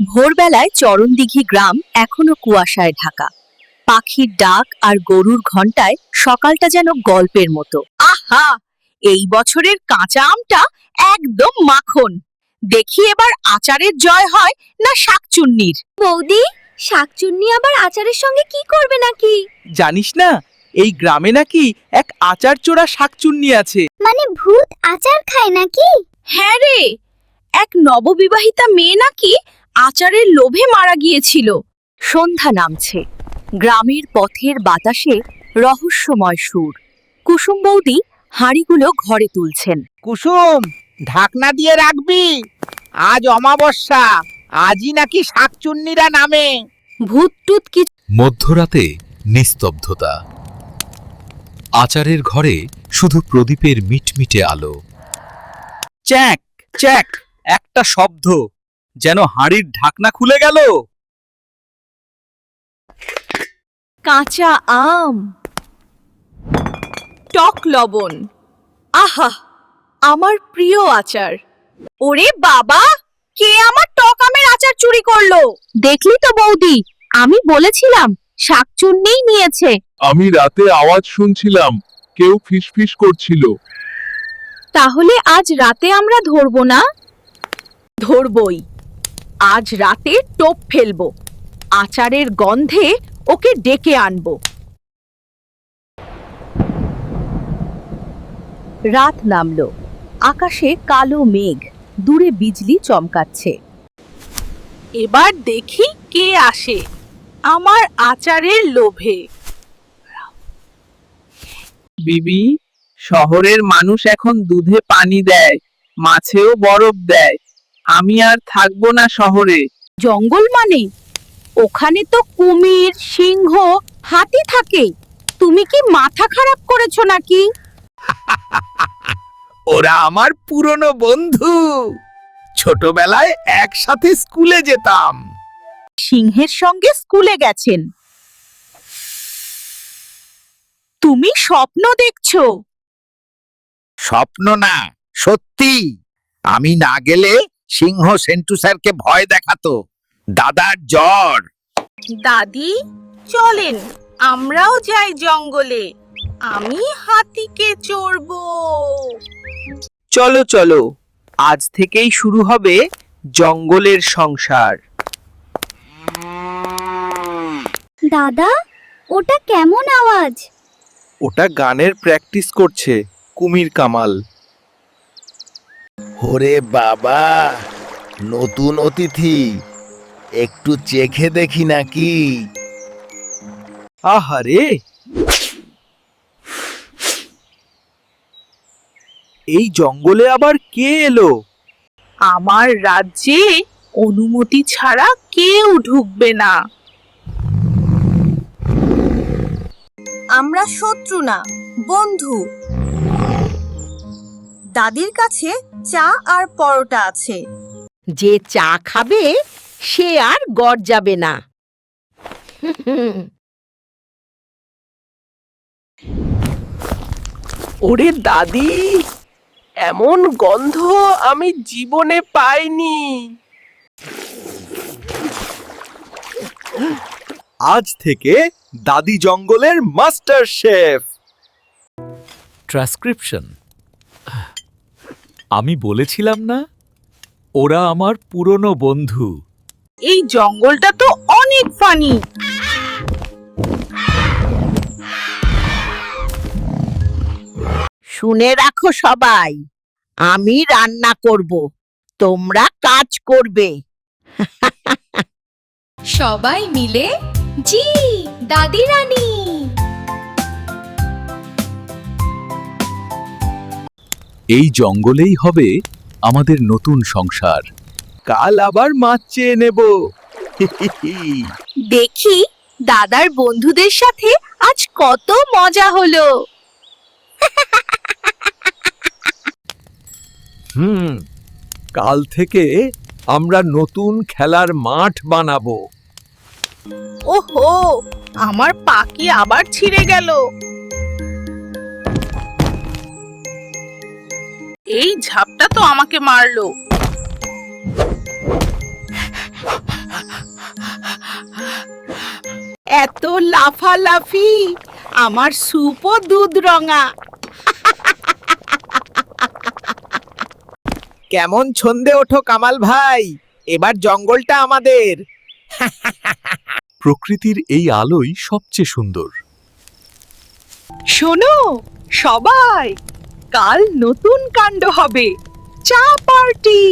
ভোরবেলায় চরণদিঘি গ্রাম এখনো কুয়াশায় ঢাকা। পাখির ডাক আর গরুর ঘণ্টায় সকালটা যেন গল্পের মতো। আহা, এই বছরের কাঁচা আমটা একদম মাখন। দেখি এবার আচারের জয় হয় না শাকচুন্নির। বৌদি, শাকচুন্নি আবার আচারের সঙ্গে কি করবে নাকি? জানিস না, এই গ্রামে নাকি এক আচার চোরা শাকচুন্নি আছে। মানে ভূত আচার খায় নাকি? হ্যাঁ রে, এক নববিবাহিতা মেয়ে নাকি আচারের লোভে মারা গিয়েছিল। সন্ধ্যা নামছে, গ্রামের পথের বাতাসে রহস্যময় সুর। কুসুম বৌদি হাঁড়িগুলো ঘরে তুলছেন। কুসুম, ঢাকনা দিয়ে রাখবি, আজ অমাবস্যা, আজই নাকি শাকচুন্নিরা নামে। ভূত টুত কি? মধ্যরাতে নিস্তব্ধতা। আচারের ঘরে শুধু প্রদীপের মিটমিটে আলো। চ্যাক চ্যাক একটা শব্দ, যেন হাঁড়ির ঢাকনা খুলে গেল। কাঁচা আম, টক লবণ, আহা আমার প্রিয় আচার। ওরে বাবা, কে আমার টক আমের আচার চুরি করলো? দেখলি তো বৌদি, আমি বলেছিলাম শাকচুন্নিই নিয়েছে। আমি রাতে আওয়াজ শুনছিলাম, কেউ ফিসফিস করছিল। তাহলে আজ রাতে আমরা ধরবো না? ধরবই, আজ রাতে টোপ ফেলবো, আচারের গন্ধে ওকে ডেকে আনবো। রাত নামলো, আকাশে কালো মেঘ, দূরে বিজলি চমকাচ্ছে। এবার দেখি কে আসে আমার আচারের লোভে। বিবি, শহরের মানুষ এখন দুধে পানি দেয়, মাছেও বরফ দেয়। আমি আর থাকবো না শহরে। জঙ্গল মানে? ওখানে তো কুমির, সিংহ, হাতি থাকে। তুমি কি মাথা খারাপ করেছো নাকি? ওরা আমার পুরনো বন্ধু, ছোটবেলায় একসাথে স্কুলে যেতাম। সিংহের সঙ্গে স্কুলে গেছেন? তুমি স্বপ্ন দেখছো। স্বপ্ন না, সত্যি। আমি না গেলে সিংহ সেন্টু স্যারকে ভয় দেখাতো। দাদার জ্বর। দাদি, চলেন আমরাও যাই জঙ্গলে, আমি হাতিকে চড়বো। চলো চলো, আজ থেকেই শুরু হবে জঙ্গলের সংসার। দাদা, ওটা কেমন আওয়াজ? ওটা গানের প্র্যাকটিস করছে কুমির কামাল। ওরে বাবা, নতুন অতিথি, একটু চেখে দেখি নাকি। আহারে, এই জঙ্গলে আবার কে এলো? আমার রাজ্যে অনুমতি ছাড়া কেউ ঢুকবে না। আমরা শত্রু না, বন্ধু। দাদির কাছে চা আর পরোটা আছে। যে চা খাবে সে আর গড় যাবে না। ওরে দাদি, এমন গন্ধ আমি জীবনে পাইনি। আজ থেকে দাদি জঙ্গলের মাস্টার শেফ। ট্রান্সক্রিপশন। আমি বলেছিলাম না, ওরা আমার পুরনো বন্ধু। এই জঙ্গলটা তো অনেক ফানি। শুনে রাখো সবাই, আমি রান্না করব, তোমরা কাজ করবে। সবাই মিলে জি দাদি রানী। এই জঙ্গলেই হবে আমাদের নতুন সংসার। কাল আবার মাছ চেয়ে নেব। দেখি দাদার বন্ধুদের সাথে আজ কত মজা হলো। কাল থেকে আমরা নতুন খেলার মাঠ বানাবো। ওহো, আমার পা কি আবার ছিঁড়ে গেল। এই ঝাপটা তো আমাকে মারলো। এত লাফালাফি, আমার সুপও দুধ রঙা। কেমন ছন্দে ওঠো কামাল ভাই, এবার জঙ্গলটা আমাদের। প্রকৃতির এই আলোই সবচেয়ে সুন্দর। শোনো সবাই, কাল নতুন কাণ্ড হবে, চা পার্টি।